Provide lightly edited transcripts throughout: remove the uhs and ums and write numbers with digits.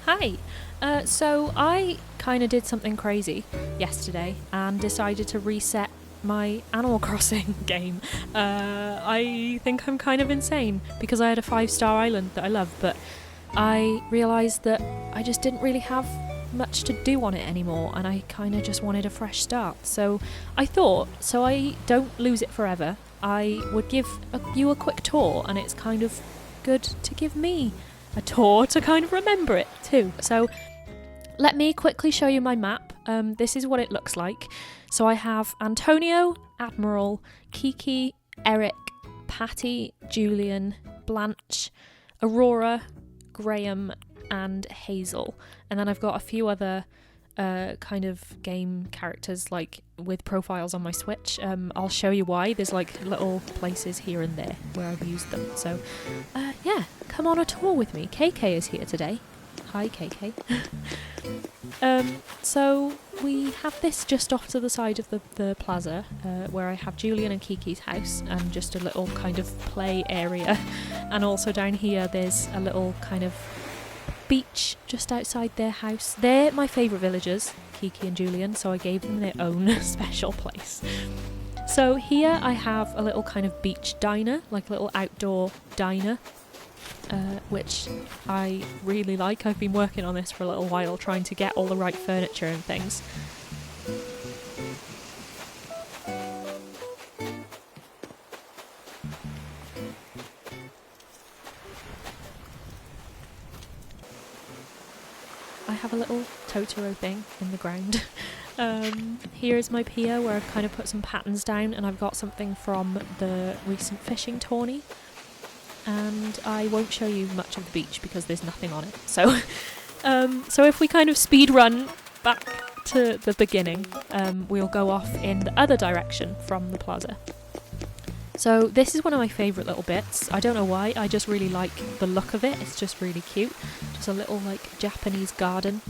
Hi. So I kind of did something crazy yesterday and decided to reset my Animal Crossing game. I think I'm kind of insane because I had a 5-star island that I love, but I realised that I just didn't really have much to do on it anymore, and I kind of just wanted a fresh start. So I thought, so I don't lose it forever, I would give you a quick tour, and it's kind of good to give me a tour to kind of remember it too. So let me quickly show you my map. This is what it looks like. So I have Antonio, Admiral, Kiki, Eric, Patty, Julian, Blanche, Aurora, Graham, and Hazel. And then I've got a few other kind of game characters like with profiles on my Switch. I'll show you why. There's like little places here and there where I've used them. So yeah, come on a tour with me. KK is here today. Hi KK. So we have this just off to the side of the plaza where I have Julian and Kiki's house and just a little kind of play area, and also down here there's a little kind of beach just outside their house. They're my favourite villagers, Kiki and Julian, so I gave them their own special place. So here I have a little kind of beach diner, like a little outdoor diner, which I really like. I've been working on this for a little while, trying to get all the right furniture and things. I have a little Totoro thing in the ground. Here's my pier where I've kind of put some patterns down, and I've got something from the recent fishing tourney. And I won't show you much of the beach because there's nothing on it. So, so if we kind of speed run back to the beginning, we'll go off in the other direction from the plaza. So this is one of my favourite little bits. I don't know why, I just really like the look of it. It's just really cute. Just a little like Japanese garden.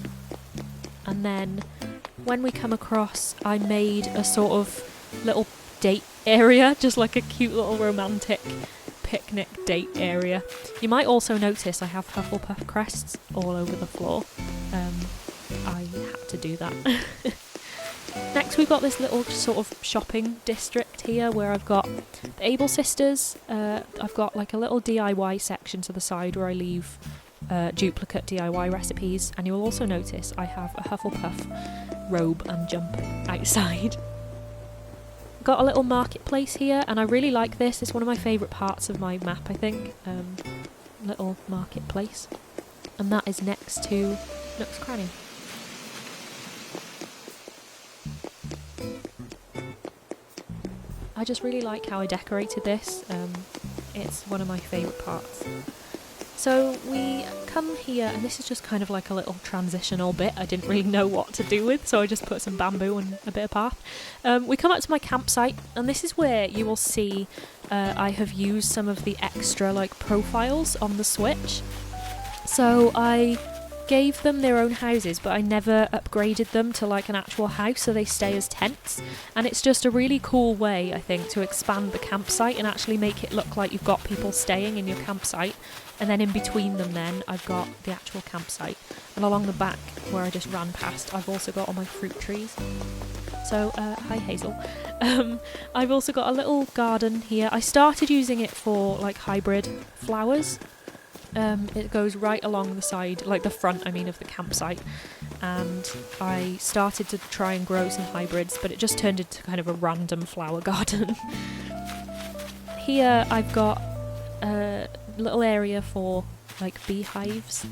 And then when we come across, I made a sort of little date area, just like a cute little romantic picnic date area. You might also notice I have Hufflepuff crests all over the floor. I had to do that. Next we've got this little sort of shopping district here where I've got the Able Sisters. I've got like a little DIY section to the side where I leave duplicate DIY recipes, and you'll also notice I have a Hufflepuff robe and jump outside. Got a little marketplace here, and I really like this. It's one of my favourite parts of my map, I think. Little marketplace. And that is next to Nook's Cranny. I just really like how I decorated this. It's one of my favourite parts. So we come here, and this is just kind of like a little transitional bit I didn't really know what to do with, so I just put some bamboo and a bit of path. We come up to my campsite, and this is where you will see I have used some of the extra like profiles on the Switch. So I gave them their own houses, but I never upgraded them to like an actual house, so they stay as tents. And it's just a really cool way, I think, to expand the campsite and actually make it look like you've got people staying in your campsite. And then in between them then I've got the actual campsite, and along the back where I just ran past I've also got all my fruit trees. So hi Hazel. I've also got a little garden here. I started using it for like hybrid flowers. It goes right along the side, like the front I mean, of the campsite, and I started to try and grow some hybrids, but it just turned into kind of a random flower garden. Here I've got a little area for like beehives,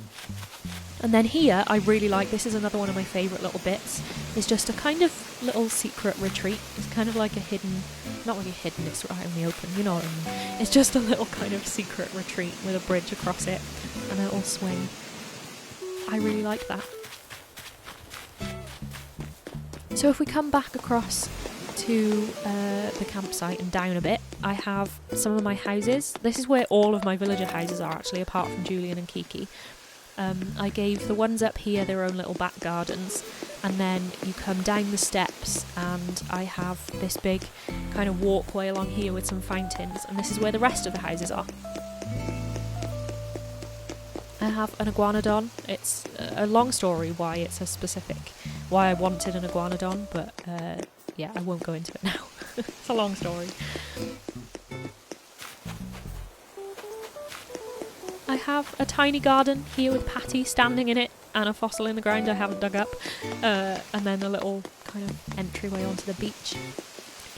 and then here I really like, this is another one of my favourite little bits, is just a kind of little secret retreat. It's kind of like a hidden, not really hidden, it's right in the open, you know what I mean. It's just a little kind of secret retreat with a bridge across it and a little swing. I really like that. So if we come back across to the campsite and down a bit, I have some of my houses. This is where all of my villager houses are actually, apart from Julian and Kiki. I gave the ones up here their own little back gardens, and then you come down the steps and I have this big kind of walkway along here with some fountains, and this is where the rest of the houses are. I have an iguanodon. It's a long story why I wanted an iguanodon, but yeah, I won't go into it now. It's a long story. I have a tiny garden here with Patty standing in it and a fossil in the ground I haven't dug up, and then a little kind of entryway onto the beach.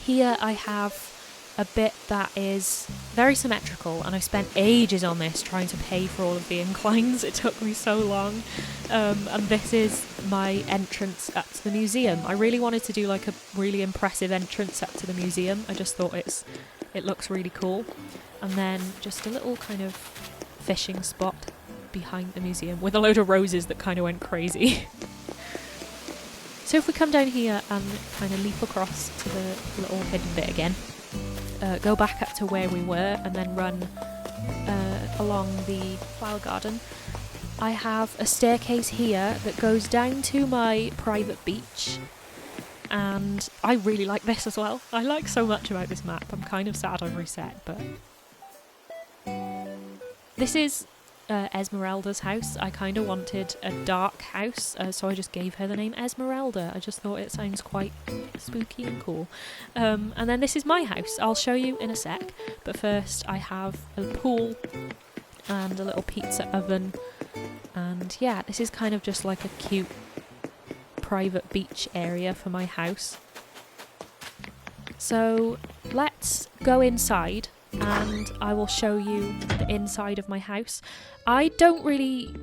Here I have a bit that is very symmetrical, and I spent ages on this trying to pay for all of the inclines. It took me so long. And this is my entrance up to the museum. I really wanted to do like a really impressive entrance up to the museum. I just thought it looks really cool. And then just a little kind of fishing spot behind the museum with a load of roses that kind of went crazy. So if we come down here and kind of leap across to the little hidden bit again, go back up to where we were and then run along the flower garden, I have a staircase here that goes down to my private beach, and I really like this as well. I like so much about this map. I'm kind of sad I've reset, but this is Esmeralda's house. I kind of wanted a dark house, so I just gave her the name Esmeralda. I just thought it sounds quite spooky and cool. And then this is my house. I'll show you in a sec, but first I have a pool and a little pizza oven, and yeah, this is kind of just like a cute private beach area for my house. So let's go inside and I will show you the inside of my house. I don't really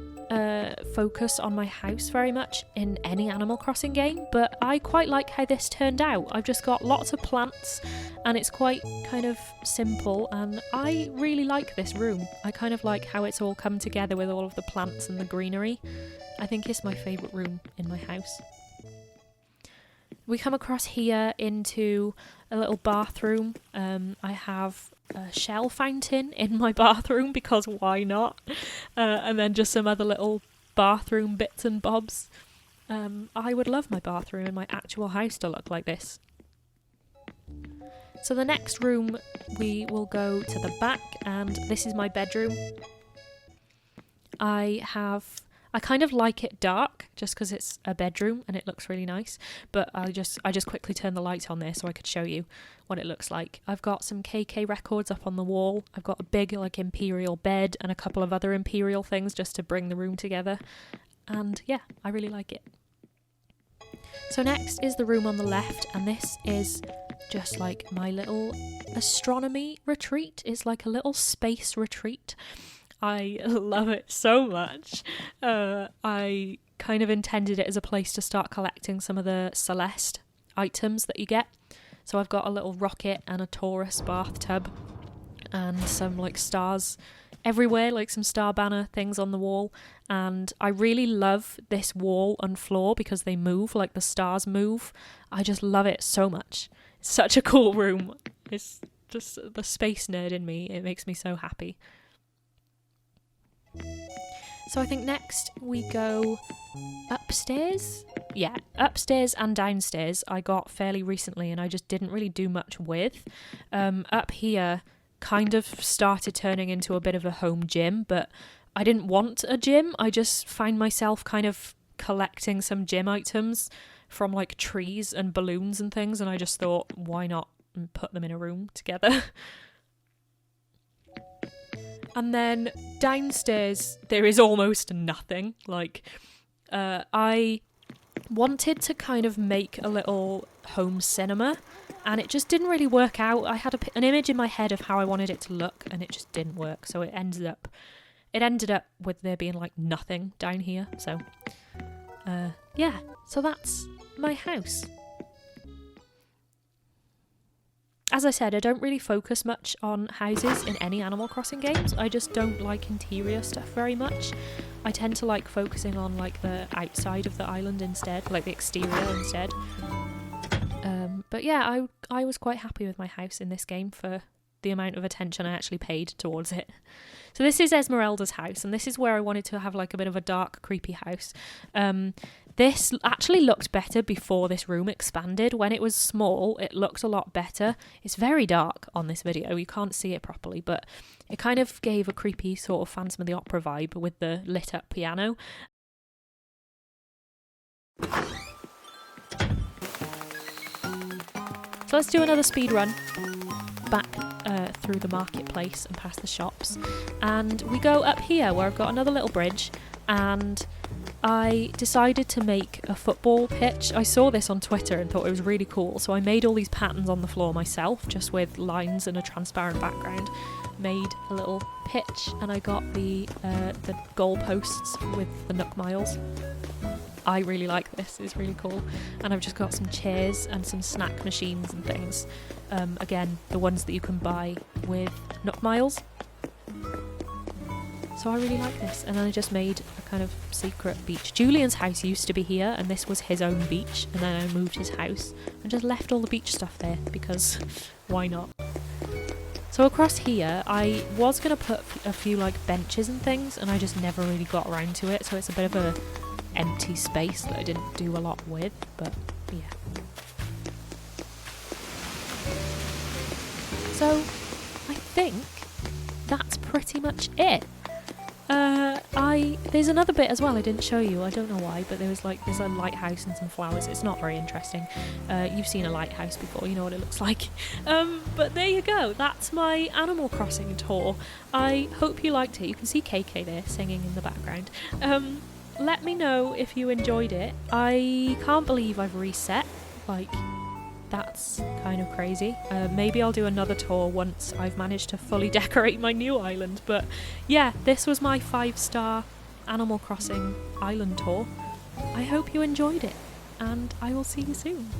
focus on my house very much in any Animal Crossing game, but I quite like how this turned out. I've just got lots of plants and it's quite kind of simple, and I really like this room. I kind of like how it's all come together with all of the plants and the greenery. I think it's my favourite room in my house. We come across here into a little bathroom. I have a shell fountain in my bathroom because why not? And then just some other little bathroom bits and bobs. I would love my bathroom in my actual house to look like this. So the next room we will go to the back, and this is my bedroom. I kind of like it dark just because it's a bedroom and it looks really nice, but I just quickly turned the light on there so I could show you what it looks like. I've got some KK records up on the wall. I've got a big like imperial bed and a couple of other imperial things just to bring the room together, and yeah, I really like it. So next is the room on the left, and this is just like my little astronomy retreat. It's like a little space retreat. I love it so much. I kind of intended it as a place to start collecting some of the Celeste items that you get. So I've got a little rocket and a Taurus bathtub and some like stars everywhere, like some star banner things on the wall. And I really love this wall and floor because they move, like the stars move. I just love it so much. It's such a cool room. It's just the space nerd in me. It makes me so happy. So I think next we go upstairs. Yeah, upstairs and downstairs I got fairly recently and I just didn't really do much with. Up here kind of started turning into a bit of a home gym, but I didn't want a gym. I just find myself kind of collecting some gym items from like trees and balloons and things, and I just thought, why not put them in a room together? And then downstairs, there is almost nothing. Like, I wanted to kind of make a little home cinema, and it just didn't really work out. I had an image in my head of how I wanted it to look, and it just didn't work. So it ended up with there being like nothing down here. So, yeah. So that's my house. As I said, I don't really focus much on houses in any Animal Crossing games. I just don't like interior stuff very much. I tend to like focusing on like the outside of the island instead, like the exterior instead. But yeah, I was quite happy with my house in this game for the amount of attention I actually paid towards it. So this is Esmeralda's house, and this is where I wanted to have like a bit of a dark, creepy house. This actually looked better before this room expanded. When it was small, it looked a lot better. It's very dark on this video. You can't see it properly, but it kind of gave a creepy sort of Phantom of the Opera vibe with the lit up piano. So let's do another speed run back through the marketplace and past the shops, and we go up here where I've got another little bridge, and I decided to make a football pitch. I saw this on Twitter and thought it was really cool, so I made all these patterns on the floor myself, just with lines and a transparent background. Made a little pitch, and I got the goal posts with the Nook Miles. I really like this, it's really cool. And I've just got some chairs and some snack machines and things. Again, the ones that you can buy with Nook Miles. So I really like this. And then I just made a kind of secret beach. Julian's house used to be here, and this was his own beach. And then I moved his house and just left all the beach stuff there because why not? So across here, I was going to put a few like benches and things, and I just never really got around to it. So it's a bit of a empty space that I didn't do a lot with, but yeah. So I think that's pretty much it. There's another bit as well I didn't show you, I don't know why, but there's a lighthouse and some flowers. It's not very interesting. You've seen a lighthouse before, you know what it looks like. But there you go, that's my Animal Crossing tour. I hope you liked it. You can see KK there singing in the background. Let me know if you enjoyed it. I can't believe I've reset, like, that's kind of crazy. Maybe I'll do another tour once I've managed to fully decorate my new island, but yeah, this was my 5-star Animal Crossing island tour. I hope you enjoyed it, and I will see you soon.